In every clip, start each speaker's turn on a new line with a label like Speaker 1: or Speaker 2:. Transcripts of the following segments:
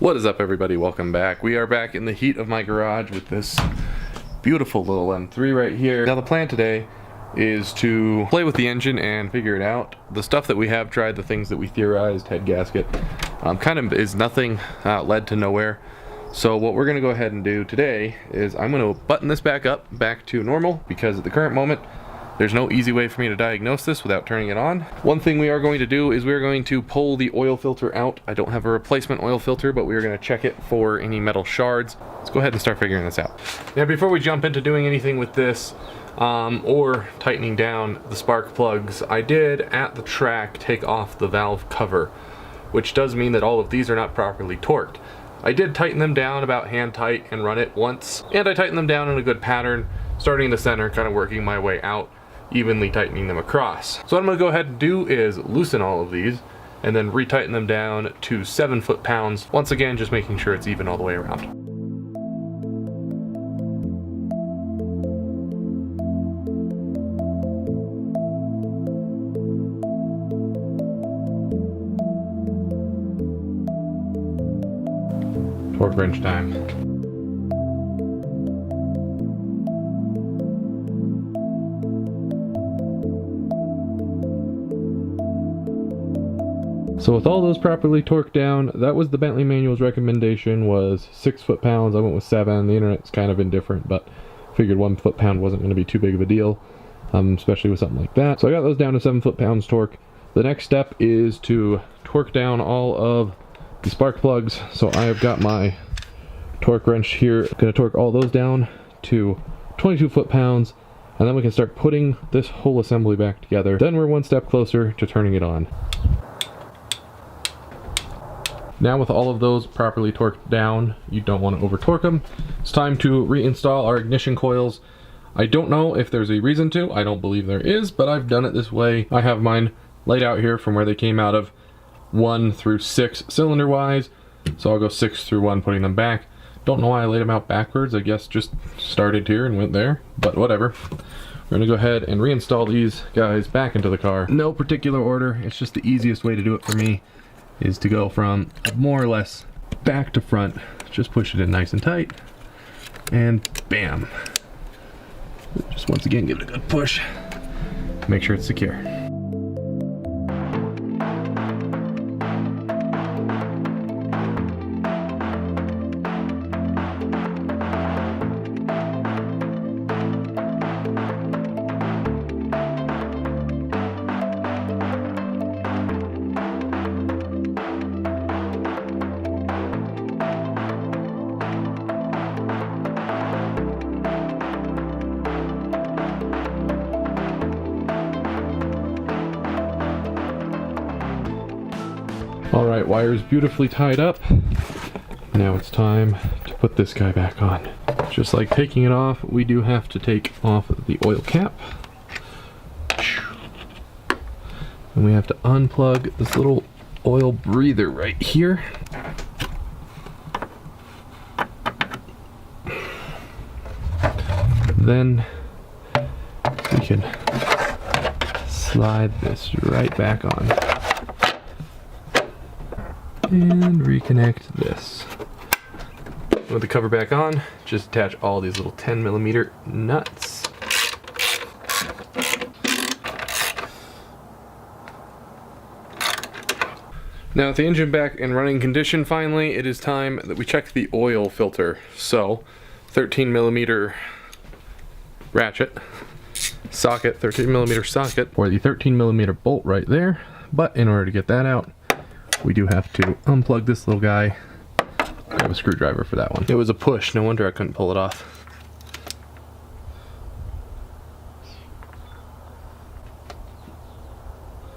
Speaker 1: What is up, everybody? Welcome back. We are back in the heat of my garage with this beautiful little M3 right here. Now the plan today is to play with the engine and figure it out. The stuff that we have tried, the things that we theorized, head gasket, kind of is nothing, led to nowhere. So what we're going to go ahead and do today is I'm going to button this back to normal, because at the current moment there's no easy way for me to diagnose this without turning it on. One thing we are going to do is we're going to pull the oil filter out. I don't have a replacement oil filter, but we're going to check it for any metal shards. Let's go ahead and start figuring this out. Now before we jump into doing anything with this, or tightening down the spark plugs, I did at the track take off the valve cover, which does mean that all of these are not properly torqued. I did tighten them down about hand tight and run it once, and I tightened them down in a good pattern, starting in the center, kind of working my way out, evenly tightening them across. So what I'm going to go ahead and do is loosen all of these and then retighten them down to 7 foot-pounds. Once again, just making sure it's even all the way around. Torque wrench time. So with all those properly torqued down, that was the Bentley manual's recommendation, was 6 foot-pounds. I went with 7. The internet's kind of indifferent, but figured 1 foot-pound wasn't going to be too big of a deal, especially with something like that. So I got those down to 7 foot-pounds torque. The next step is to torque down all of the spark plugs. So I have got my torque wrench here. I'm going to torque all those down to 22 foot-pounds, and then we can start putting this whole assembly back together. Then we're one step closer to turning it on. Now with all of those properly torqued down, you don't want to over torque them. It's time to reinstall our ignition coils. I don't know if there's a reason to. I don't believe there is, but I've done it this way. I have mine laid out here from where they came out of, 1 through 6 cylinder wise. So I'll go 6 through 1, putting them back. Don't know why I laid them out backwards. I guess just started here and went there, but whatever. We're gonna go ahead and reinstall these guys back into the car. No particular order. It's just the easiest way to do it for me is to go from more or less back to front. Just push it in nice and tight, and bam. Just once again, give it a good push. Make sure it's secure. Alright, wire's beautifully tied up. Now it's time to put this guy back on. Just like taking it off, we do have to take off the oil cap. And we have to unplug this little oil breather right here. Then we can slide this right back on. And reconnect this. With the cover back on, just attach all these little 10mm nuts. Now with the engine back in running condition finally, it is time that we check the oil filter. So 13mm ratchet, socket, 13mm socket, or the 13mm bolt right there. But in order to get that out, we do have to unplug this little guy. Grab a screwdriver for that one. It was a push, no wonder I couldn't pull it off.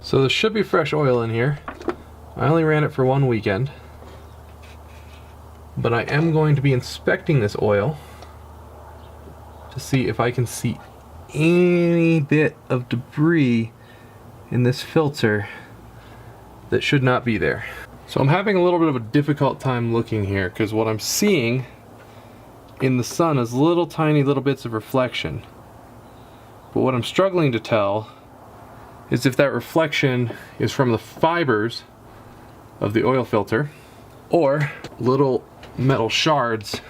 Speaker 1: So there should be fresh oil in here. I only ran it for 1 weekend. But I am going to be inspecting this oil to see if I can see any bit of debris in this filter that should not be there. So I'm having a little bit of a difficult time looking here, because what I'm seeing in the sun is little tiny little bits of reflection. But what I'm struggling to tell is if that reflection is from the fibers of the oil filter, or little metal shards.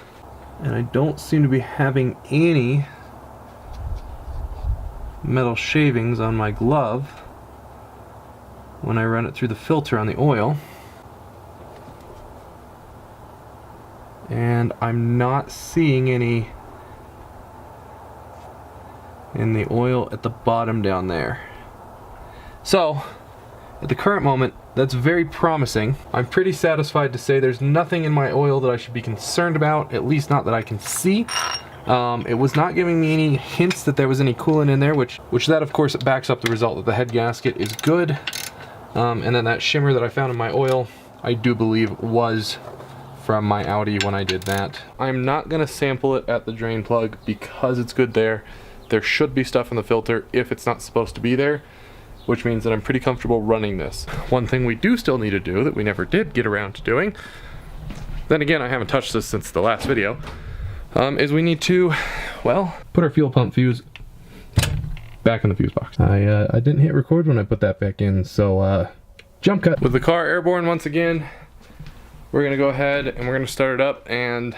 Speaker 1: And I don't seem to be having any metal shavings on my glove when I run it through the filter on the oil. And I'm not seeing any in the oil at the bottom down there. So, at the current moment, that's very promising. I'm pretty satisfied to say there's nothing in my oil that I should be concerned about, at least not that I can see. It was not giving me any hints that there was any coolant in there, which that of course backs up the result that the head gasket is good. And then that shimmer that I found in my oil, I do believe was from my Audi when I did that. I'm not gonna sample it at the drain plug because it's good there. There should be stuff in the filter if it's not supposed to be there, which means that I'm pretty comfortable running this. One thing we do still need to do that we never did get around to doing, then again I haven't touched this since the last video, is we need to, well, put our fuel pump fuse back in the fuse box. I didn't hit record when I put that back in, so jump cut. With the car airborne once again, we're gonna go ahead and we're gonna start it up, and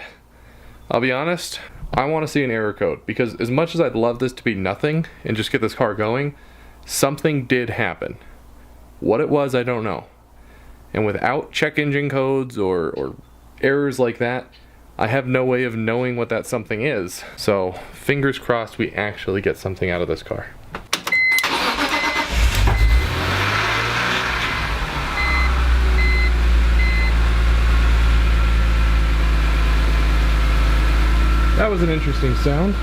Speaker 1: I'll be honest, I wanna see an error code, because as much as I'd love this to be nothing and just get this car going, something did happen. What it was, I don't know. And without check engine codes or errors like that, I have no way of knowing what that something is. So, fingers crossed we actually get something out of this car. That was an interesting sound,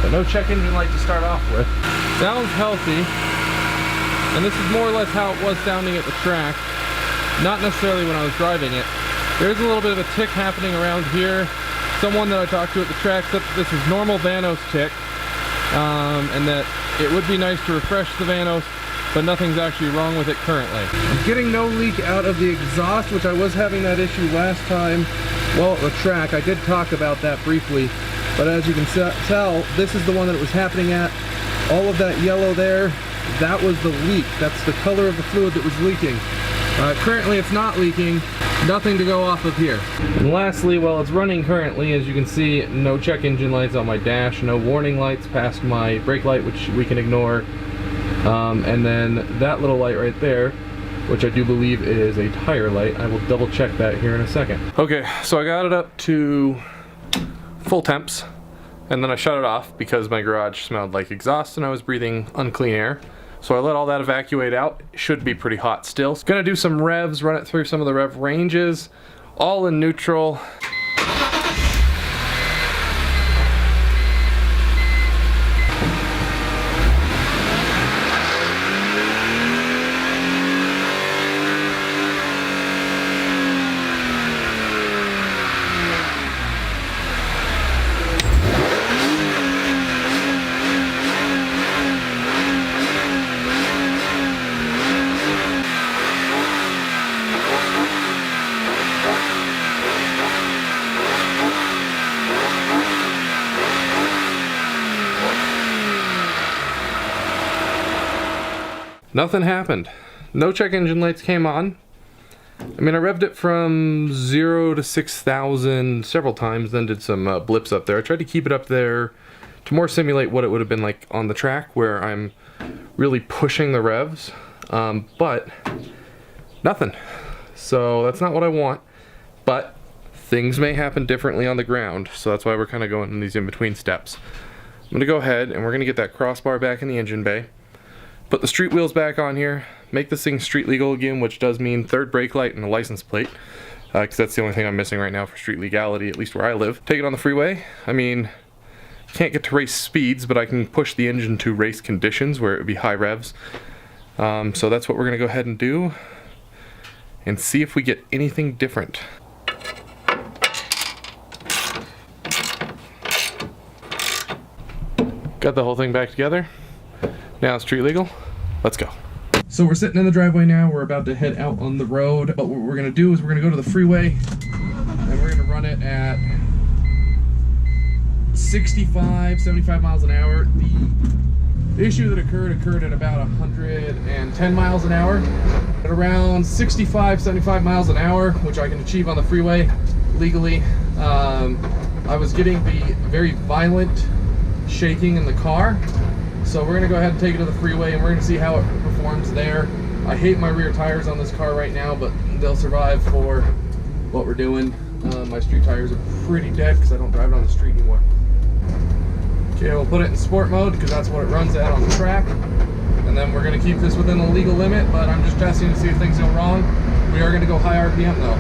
Speaker 1: but no check engine light to start off with. Sounds healthy, and this is more or less how it was sounding at the track, not necessarily when I was driving it. There's a little bit of a tick happening around here. Someone that I talked to at the track said that this is normal Vanos tick, and that it would be nice to refresh the Vanos, but nothing's actually wrong with it currently. I'm getting no leak out of the exhaust, which I was having that issue last time. Well, at the track, I did talk about that briefly, but as you can tell, this is the one that it was happening at. All of that yellow there, that was the leak. That's the color of the fluid that was leaking. Currently it's not leaking, nothing to go off of here. And lastly, while it's running currently, as you can see, no check engine lights on my dash, no warning lights past my brake light, which we can ignore. And then that little light right there, which I do believe is a tire light. I will double check that here in a second. Okay, so I got it up to full temps, and then I shut it off because my garage smelled like exhaust and I was breathing unclean air. So I let all that evacuate out. It should be pretty hot still. Gonna do some revs, run it through some of the rev ranges, all in neutral. Nothing happened. No check engine lights came on. I mean, I revved it from 0 to 6,000 several times, then did some blips up there. I tried to keep it up there to more simulate what it would have been like on the track, where I'm really pushing the revs, but nothing. So that's not what I want, but things may happen differently on the ground, so that's why we're kind of going in these in-between steps. I'm going to go ahead and we're going to get that crossbar back in the engine bay, put the street wheels back on here, make this thing street legal again, which does mean third brake light and a license plate, because that's the only thing I'm missing right now for street legality, at least where I live. Take it on the freeway. I mean, can't get to race speeds, but I can push the engine to race conditions where it would be high revs. So that's what we're going to go ahead and do and see if we get anything different. Got the whole thing back together. Now it's street legal. Let's go. So we're sitting in the driveway now. We're about to head out on the road. But what we're going to do is we're going to go to the freeway and we're going to run it at 65, 75 miles an hour. The issue that occurred at about 110 miles an hour. At around 65, 75 miles an hour, which I can achieve on the freeway legally, I was getting the very violent shaking in the car. So we're gonna go ahead and take it to the freeway and we're gonna see how it performs there. I hate my rear tires on this car right now, but they'll survive for what we're doing. My street tires are pretty dead because I don't drive it on the street anymore. Okay, we'll put it in sport mode because that's what it runs at on the track. And then we're gonna keep this within the legal limit, but I'm just testing to see if things go wrong. We are gonna go high RPM though.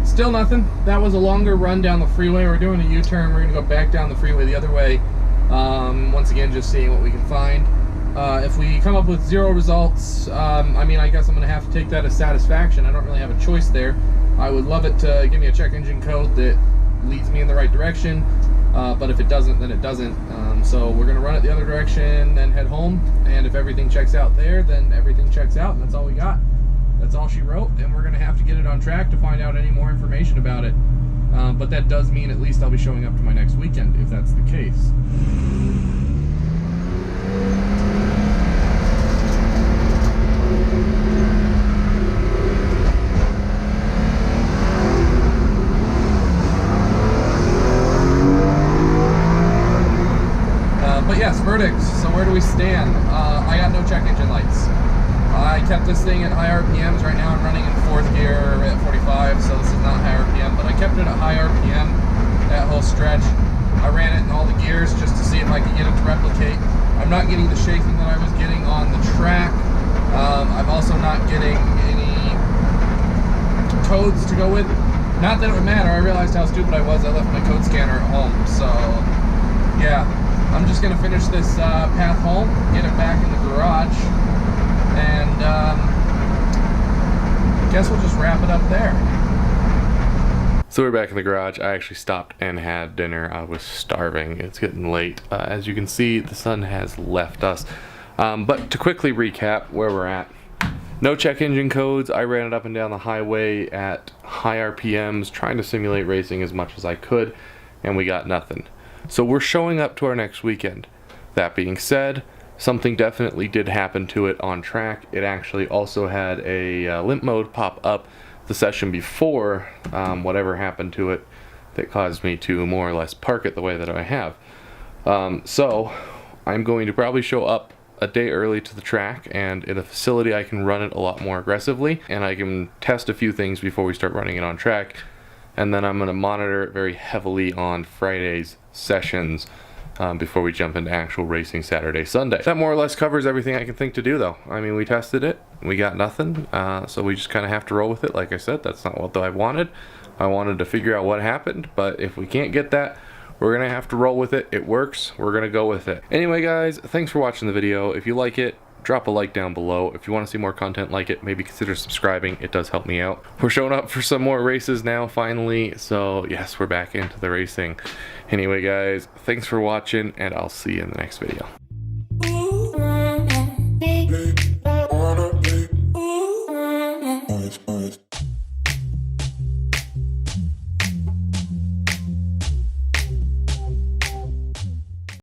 Speaker 1: Still nothing. That was a longer run down the freeway. We're doing a U-turn. We're gonna go back down the freeway the other way. Once again, just seeing what we can find. If we come up with 0 results, I mean, I guess I'm gonna have to take that as satisfaction. I don't really have a choice there. I would love it to give me a check engine code that leads me in the right direction. But if it doesn't, then it doesn't. So we're gonna run it the other direction, then head home. And if everything checks out there, then everything checks out, and that's all we got. That's all she wrote, and we're gonna have to get it on track to find out any more information about it. But that does mean at least I'll be showing up to my next weekend, if that's the case. But yes, verdicts. So where do we stand? I got no check engine lights. I kept this thing at high RPMs. Right now I'm running in 4th gear at 45, so this is not high RPM, but I kept it at high RPM that whole stretch. I ran it in all the gears just to see if I could get it to replicate. I'm not getting the shaking that I was getting on the track. I'm also not getting any codes to go with. Not that it would matter. I realized how stupid I was. I left my code scanner at home, so yeah. I'm just gonna finish this path home, get it back in the garage, and guess we'll just wrap it up there. So we're back in the garage. I actually stopped and had dinner. I was starving. It's getting late. As you can see, the sun has left us. But to quickly recap where we're at. No check engine codes. I ran it up and down the highway at high RPMs, trying to simulate racing as much as I could, and we got nothing. So we're showing up to our next weekend. That being said, something definitely did happen to it on track. It actually also had a limp mode pop up the session before whatever happened to it that caused me to more or less park it the way that I have. So I'm going to probably show up a day early to the track, and in a facility I can run it a lot more aggressively, and I can test a few things before we start running it on track. And then I'm going to monitor it very heavily on Friday's sessions before we jump into actual racing Saturday, Sunday. That more or less covers everything I can think to do though. I mean, we tested it, we got nothing, so we just kind of have to roll with it. Like I said, that's not what I wanted. I wanted to figure out what happened, but if we can't get that, we're gonna have to roll with it. It works, we're gonna go with it. Anyway guys, thanks for watching the video. If you like it, drop a like down below. If you want to see more content like it, maybe consider subscribing. It does help me out. We're showing up for some more races now, finally. So yes, we're back into the racing. Anyway guys, thanks for watching, and I'll see you in the next video.